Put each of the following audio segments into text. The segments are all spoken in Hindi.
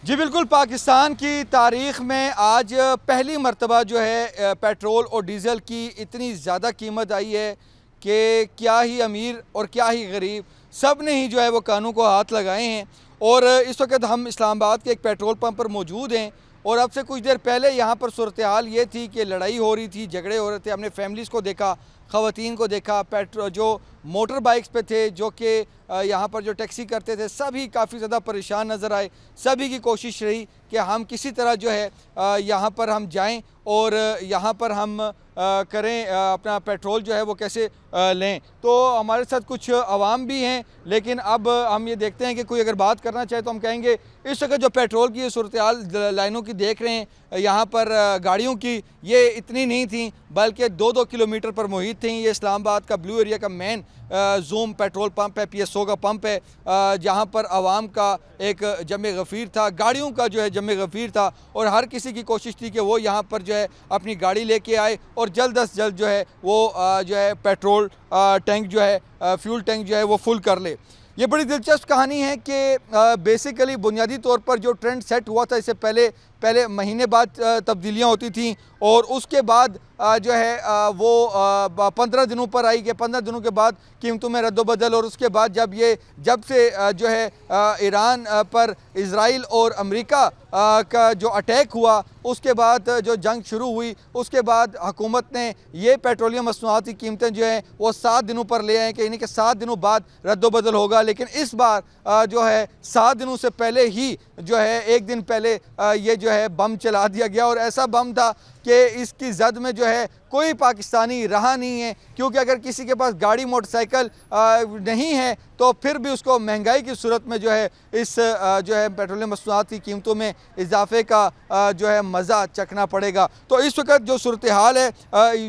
जी बिल्कुल, पाकिस्तान की तारीख़ में आज पहली मर्तबा जो है पेट्रोल और डीज़ल की इतनी ज़्यादा कीमत आई है कि क्या ही अमीर और क्या ही गरीब सब ने ही जो है वो कानों को हाथ लगाए हैं। और इस वक्त हम इस्लामाबाद के एक पेट्रोल पंप पर मौजूद हैं और अब से कुछ देर पहले यहाँ पर सूरत हाल ये थी कि लड़ाई हो रही थी, झगड़े हो रहे थे। हमने फैमिलीज़ को देखा, ख़वातीन को देखा, जो मोटर बाइक्स पे थे, जो कि यहाँ पर जो टैक्सी करते थे, सभी काफ़ी ज़्यादा परेशान नज़र आए। सभी की कोशिश रही कि हम किसी तरह जो है यहाँ पर हम जाएं और यहाँ पर हम करें अपना पेट्रोल जो है वो कैसे लें। तो हमारे साथ कुछ अवाम भी हैं, लेकिन अब हम ये देखते हैं कि कोई अगर बात करना चाहे तो हम कहेंगे इस वक्त जो पेट्रोल की सूरत हाल लाइनों की देख रहे हैं यहाँ पर गाड़ियों की, ये इतनी नहीं थी बल्कि 2-2 किलोमीटर पर मुहित थी। ये इस्लामाबाद का ब्लू एरिया का मेन जूम पेट्रोल पंप है, PSO का पंप है, जहाँ पर आवाम का एक जमे गफ़ीर था, गाड़ियों का जो है जमे गफ़ीर था और हर किसी की कोशिश थी कि वो यहाँ पर जो है अपनी गाड़ी लेके आए और जल्द अज जल्द जो है वो जो है पेट्रोल टैंक जो है फ्यूल टैंक जो है वो फुल कर ले। ये बड़ी दिलचस्प कहानी है कि बेसिकली बुनियादी तौर पर जो ट्रेंड सेट हुआ था, इससे पहले महीने बाद तब्दीलियाँ होती थीं और उसके बाद जो है वो 15 दिनों पर आई कि 15 दिनों के बाद कीमतों में रद्दोबदल। और उसके बाद जब से जो है ईरान पर इज़राइल और अमेरिका का जो अटैक हुआ, उसके बाद जो जंग शुरू हुई, उसके बाद हुकूमत ने ये पेट्रोलियम मसनूआत की कीमतें जो हैं वो 7 दिनों पर ले आए कि यानी कि 7 दिनों बाद रद्दोबदल होगा। लेकिन इस बार जो है 7 दिनों से पहले ही जो है एक दिन पहले ये जो है बम चला दिया गया और ऐसा बम था कि इसकी जद में जो है कोई पाकिस्तानी रहा नहीं है, क्योंकि अगर किसी के पास गाड़ी मोटरसाइकिल नहीं है तो फिर भी उसको महंगाई की सूरत में जो है इस जो है पेट्रोलियम मसनूआत की कीमतों में इजाफे का जो है मज़ा चखना पड़ेगा। तो इस वक्त जो सूरत हाल है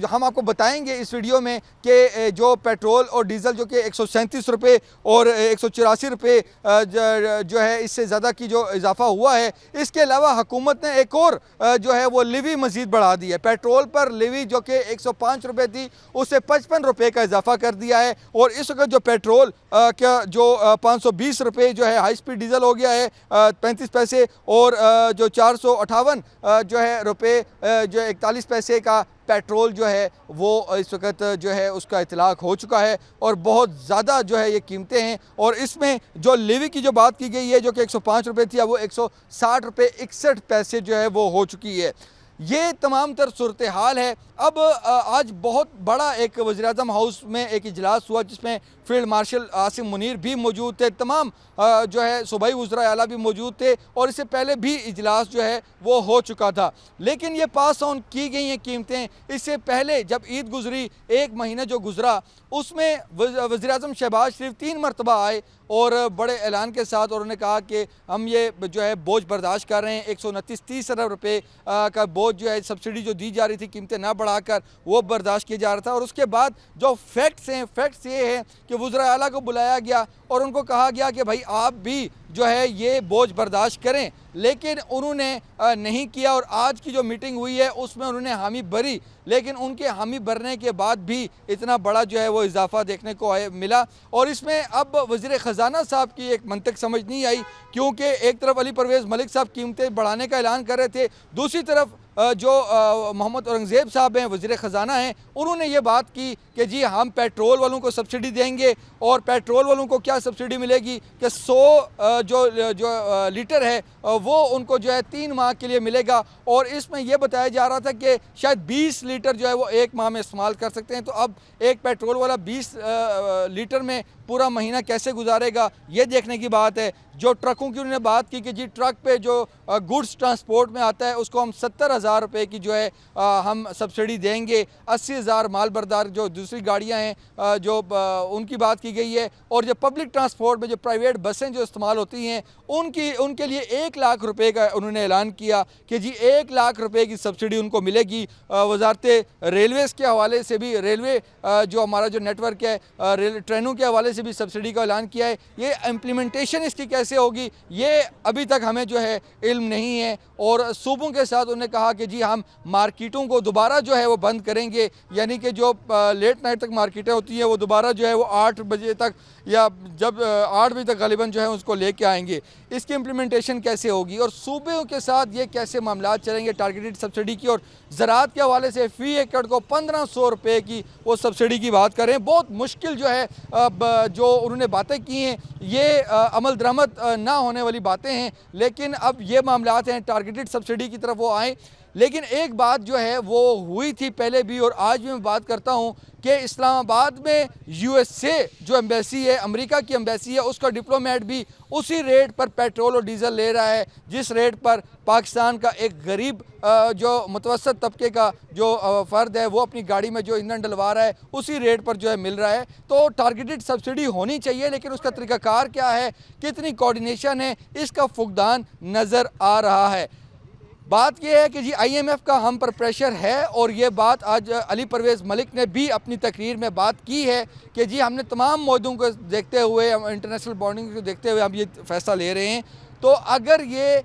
हम आपको बताएंगे इस वीडियो में कि जो पेट्रोल और डीज़ल जो कि 137 रुपये और 184 रुपये जो है इससे ज़्यादा की जो इजाफा हुआ है। इसके अलावा हुकूमत ने एक और जो है वो लिवी मज़ीद बढ़ा दी है। पेट्रोल पर लिवी जो कि 105 रुपये थी उससे 55 रुपये का इजाफा कर दिया है और इस वक्त जो पेट्रोल क्या जो 520 रुपये जो है हाई स्पीड डीजल हो गया है 35 पैसे और जो 458 जो है रुपये जो 41 पैसे का पेट्रोल जो है वो इस वक्त जो है उसका इतलाक़ हो चुका है और बहुत ज़्यादा जो है ये कीमतें हैं। और इसमें जो लिवी की जो बात की गई है जो कि 105 रुपये थी, अब वो 160 रुपये 61 पैसे जो है वो हो चुकी है। ये तमाम तर सूरत हाल है। अब आज बहुत बड़ा एक वज़ीर-ए-आज़म हाउस में एक इजलास हुआ जिसमें फील्ड मार्शल आसिम मुनीर भी मौजूद थे, तमाम जो है सूबाई वज़रा आला भी मौजूद थे और इससे पहले भी इजलास जो है वो हो चुका था। लेकिन ये पास ऑन की गई हैं कीमतें। इससे पहले जब ईद गुजरी, एक महीना जो गुजरा, उसमें वज़ीर-ए-आज़म शहबाज शरीफ 3 मरतबा आए और बड़े ऐलान के साथ उन्होंने कहा कि हम ये जो है बोझ बर्दाश्त कर रहे हैं। 129-30 अरब रुपये का बोझ जो है सब्सिडी जो दी जा रही थी कीमतें ना बढ़ाकर वो बर्दाश्त किया जा रहा था। और उसके बाद जो फैक्ट्स हैं, फैक्ट्स ये हैं कि वज़रा आला को बुलाया गया और उनको कहा गया कि भाई आप भी जो है ये बोझ बर्दाश्त करें, लेकिन उन्होंने नहीं किया। और आज की जो मीटिंग हुई है उसमें उन्होंने हामी भरी, लेकिन उनके हामी भरने के बाद भी इतना बड़ा जो है वो इजाफा देखने को मिला। और इसमें अब वज़ीर ख़जाना साहब की एक मंतक समझ नहीं आई, क्योंकि एक तरफ अली परवेज़ मलिक साहब कीमतें बढ़ाने का ऐलान कर रहे थे, दूसरी तरफ जो मोहम्मद औरंगज़ेब साहब हैं वज़ीर ख़जाना हैं, उन्होंने ये बात की कि जी हम पेट्रोल वालों को सब्सिडी देंगे। और पेट्रोल वालों को क्या सब्सिडी मिलेगी कि 100 जो लीटर है वो उनको जो है 3 माह के लिए मिलेगा। और इसमें यह बताया जा रहा था कि शायद 20 लीटर जो है वो 1 माह में इस्तेमाल कर सकते हैं। तो अब एक पेट्रोल वाला 20 लीटर में पूरा महीना कैसे गुजारेगा, ये देखने की बात है। जो ट्रकों की उन्होंने बात की कि जी ट्रक पे जो गुड्स ट्रांसपोर्ट में आता है उसको हम 70,000 रुपये की जो है हम सब्सिडी देंगे। 80,000 माल बरदार जो दूसरी गाड़ियां हैं जो उनकी बात की गई है। और जो पब्लिक ट्रांसपोर्ट में जो प्राइवेट बसें जो इस्तेमाल होती हैं उनके लिए 1 लाख रुपये का उन्होंने ऐलान किया कि जी 1 लाख रुपये की सब्सिडी उनको मिलेगी। वजारत रेलवेज़ के हवाले से भी, रेलवे जो हमारा जो नेटवर्क है ट्रेनों के हवाले से भी सब्सिडी का ऐलान किया है। ये इम्प्लीमेंटेशन इसकी कैसे होगी ये अभी तक हमें जो है इल्म नहीं है। और सूबों के साथ उन्होंने कहा कि जी हम मार्केटों को दोबारा जो है वो बंद करेंगे, यानी कि जो लेट नाइट तक मार्केटें होती हैं वो दोबारा जो है वो 8 बजे तक या जब 8 बजे तक ग़ालिबन जो है उसको लेके आएंगे। इसकी इम्प्लीमेंटेशन कैसे होगी और सूबे के साथ ये कैसे मामला चलेंगे टारगेटेड सब्सिडी की। और ज़राअत के हवाले से फ़ी एकड़ को 1500 रुपये की वो सब्सिडी की बात करें, बहुत मुश्किल जो है जो उन्होंने बातें की हैं ये अमल दरामद ना होने वाली बातें हैं। लेकिन अब ये मामलात हैं टारगेटेड सब्सिडी की तरफ वो आएँ। लेकिन एक बात जो है वो हुई थी पहले भी और आज भी मैं बात करता हूँ कि इस्लामाबाद में यूएसए जो एम्बेसी है, अमेरिका की एम्बेसी है, उसका डिप्लोमेट भी उसी रेट पर पेट्रोल और डीज़ल ले रहा है जिस रेट पर पाकिस्तान का एक गरीब जो मुतवसत तबके का जो फ़र्द है वो अपनी गाड़ी में जो ईंधन डलवा रहा है उसी रेट पर जो है मिल रहा है। तो टारगेटेड सब्सिडी होनी चाहिए, लेकिन उसका तरीक़ाकार क्या है, कितनी कोऑर्डिनेशन है, इसका फुकदान नज़र आ रहा है। बात यह है कि जी IMF का हम पर प्रेशर है और ये बात आज अली परवेज़ मलिक ने भी अपनी तकरीर में बात की है कि जी हमने तमाम मौदों को देखते हुए, इंटरनेशनल बॉन्डिंग को देखते हुए हम ये फ़ैसला ले रहे हैं। तो अगर ये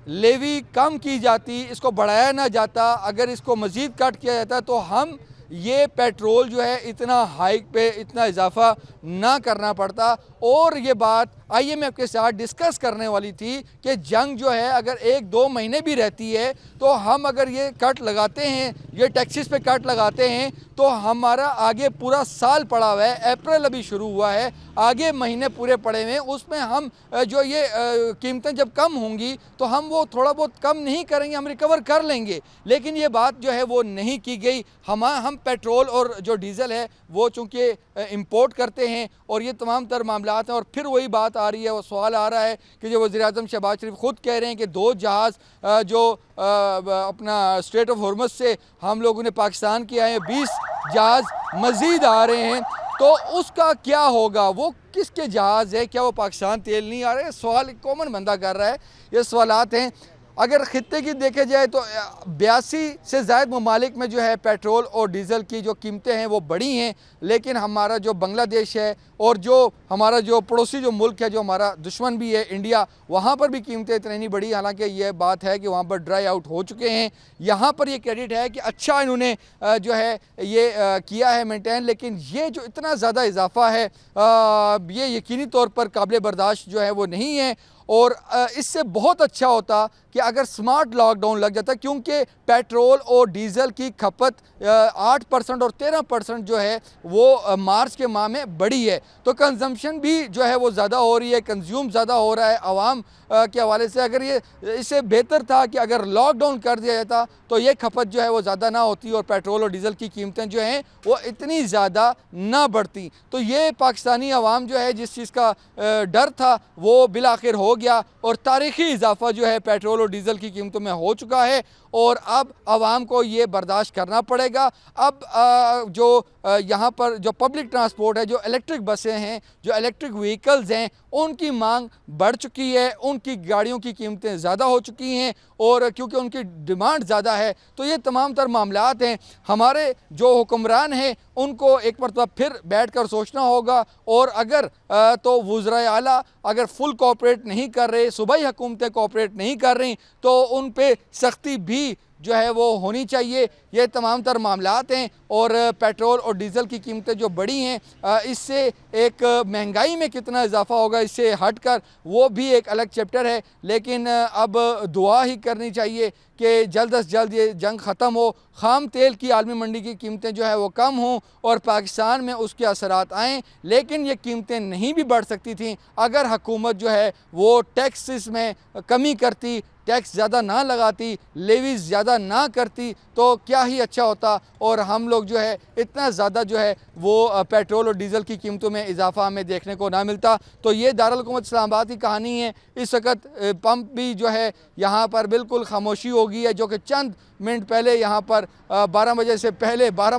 लेवी कम की जाती, इसको बढ़ाया ना जाता, अगर इसको मज़ीद कट किया जाता तो हम ये पेट्रोल जो है इतना हाइक पे इतना इजाफा ना करना पड़ता। और ये बात IMF के साथ डिस्कस करने वाली थी कि जंग जो है अगर 1-2 महीने भी रहती है तो हम अगर ये कट लगाते हैं, ये टैक्सेस पे कट लगाते हैं तो हमारा आगे पूरा साल पड़ा हुआ है, अप्रैल अभी शुरू हुआ है, आगे महीने पूरे पड़े हुए हैं, उसमें हम जो ये कीमतें जब कम होंगी तो हम वो थोड़ा बहुत कम नहीं करेंगे, हम रिकवर कर लेंगे। लेकिन ये बात जो है वो नहीं की गई। हम पेट्रोल और जो डीज़ल है वो चूँकि इंपोर्ट करते हैं और ये तमाम तर मामलात हैं। और फिर वही बात आ रही है, वो सवाल आ रहा है कि जो वज़ीर-ए-आज़म शहबाज शरीफ ख़ुद कह रहे हैं कि 2 जहाज़ जो अपना स्ट्रेट ऑफ हॉर्मज़ से हम लोगों ने पाकिस्तान के आए हैं, 20 जहाज़ मज़ीद आ रहे हैं, तो उसका क्या होगा, वो किसके जहाज़ है, क्या वो पाकिस्तान तेल नहीं आ रहे? सवाल कॉमन बंदा कर रहा है। ये सवालात हैं। अगर ख़ित्ते की देखे जाए तो 82 से ज़ायद ममालिक में जो है पेट्रोल और डीज़ल की जो कीमतें हैं वो बढ़ी हैं, लेकिन हमारा जो बांग्लादेश है और जो हमारा जो पड़ोसी जो मुल्क है, जो हमारा दुश्मन भी है इंडिया, वहाँ पर भी कीमतें इतनी नहीं बढ़ी। हालांकि ये बात है कि वहाँ पर ड्राई आउट हो चुके हैं। यहाँ पर ये क्रेडिट है कि अच्छा इन्होंने जो है ये किया है मेंटेन, लेकिन ये जो इतना ज़्यादा इजाफा है ये यकीनी तौर पर काबिल बर्दाश्त जो है वो नहीं है। और इससे बहुत अच्छा होता कि अगर स्मार्ट लॉकडाउन लग जाता, क्योंकि पेट्रोल और डीज़ल की खपत 8% और 13% जो है वो मार्च के माह में बढ़ी है, तो कंजम्पशन भी जो है वो ज़्यादा हो रही है, कंज्यूम ज़्यादा हो रहा है आवाम के हवाले से। अगर ये इससे बेहतर था कि अगर लॉकडाउन कर दिया जाता तो ये खपत जो है वो ज़्यादा ना होती और पेट्रोल और डीज़ल की कीमतें जो हैं वो इतनी ज़्यादा ना बढ़ती। तो ये पाकिस्तानी अवाम जो है जिस चीज़ का डर था वो बिलाखिर हो गया और तारीख़ी इजाफा जो है पेट्रोल और डीज़ल की कीमतों में हो चुका है और अब आवाम को ये बर्दाश्त करना पड़ेगा। अब जो यहाँ पर जो पब्लिक ट्रांसपोर्ट है, जो इलेक्ट्रिक बसें हैं, जो इलेक्ट्रिक व्हीकल्स हैं, उनकी मांग बढ़ चुकी है, उनकी गाड़ियों की कीमतें ज़्यादा हो चुकी हैं और क्योंकि उनकी डिमांड ज़्यादा है। तो ये तमाम तर मामलात हैं। हमारे जो हुक्मरान हैं उनको एक मरतबा फिर बैठ कर सोचना होगा और अगर तो वज़राए आला अगर फुल कोऑपरेट नहीं कर रहे, सूबाई हुकूमतें कोऑपरेट नहीं कर रही, तो उन पे सख्ती भी जो है वो होनी चाहिए। ये तमाम तर मामलात हैं और पेट्रोल और डीज़ल की कीमतें जो बढ़ी हैं इससे एक महंगाई में कितना इजाफा होगा इससे हट कर वो भी एक अलग चैप्टर है। लेकिन अब दुआ ही करनी चाहिए कि जल्द से जल्द ये जंग ख़त्म हो, ख़ाम तेल की आलमी मंडी की कीमतें जो है वो कम हों और पाकिस्तान में उसके असरात आएँ। लेकिन ये कीमतें नहीं भी बढ़ सकती थी अगर हुकूमत जो है वो टैक्सेस में कमी करती, टैक्स ज़्यादा ना लगाती, लेवीज़ ज़्यादा ना करती, तो क्या ही अच्छा होता और हम लोग जो है इतना ज़्यादा जो है वो पेट्रोल और डीज़ल की कीमतों में इजाफा हमें देखने को ना मिलता। तो ये दारुल हुकूमत इस्लामाबाद की कहानी है। इस वक्त पंप भी जो है यहाँ पर बिल्कुल खामोशी हो गई है, जो कि चंद मिनट पहले यहाँ पर 12 बजे से पहले 12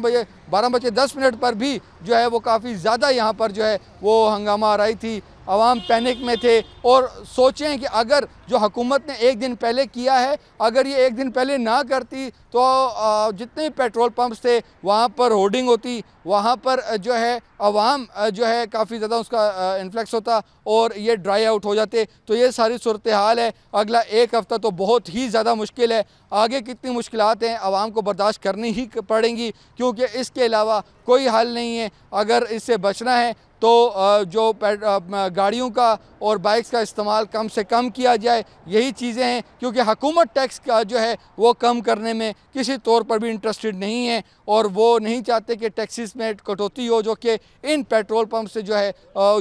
बजे 10 मिनट पर भी जो है वो काफ़ी ज़्यादा यहाँ पर जो है वो हंगामा आ रही थी। अवाम पैनिक में थे और सोचें कि अगर जो हुकूमत ने एक दिन पहले किया है, अगर ये एक दिन पहले ना करती तो जितने पेट्रोल पंप्स थे वहाँ पर होर्डिंग होती, वहाँ पर जो है अवाम जो है काफ़ी ज़्यादा उसका इन्फ्लक्स होता और ये ड्राई आउट हो जाते। तो ये सारी सूरत हाल है। अगला एक हफ़्ता तो बहुत ही ज़्यादा मुश्किल है। आगे कितनी मुश्किलात हैं आवाम को बर्दाश्त करनी ही पड़ेंगी, क्योंकि इसके अलावा कोई हल नहीं है। अगर इससे बचना है तो जो गाड़ियों का और बाइक्स का इस्तेमाल कम से कम किया जाए। यही चीज़ें हैं, क्योंकि हुकूमत टैक्स का जो है वो कम करने में किसी तौर पर भी इंटरेस्टेड नहीं है और वो नहीं चाहते कि टैक्सेस में कटौती हो, जो कि इन पेट्रोल पंप से जो है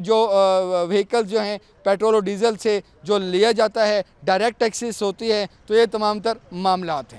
जो व्हीकल्स जो हैं पेट्रोल और डीज़ल से जो लिया जाता है डायरेक्ट टैक्सेस होती है। तो ये तमाम तर मामलात हैं।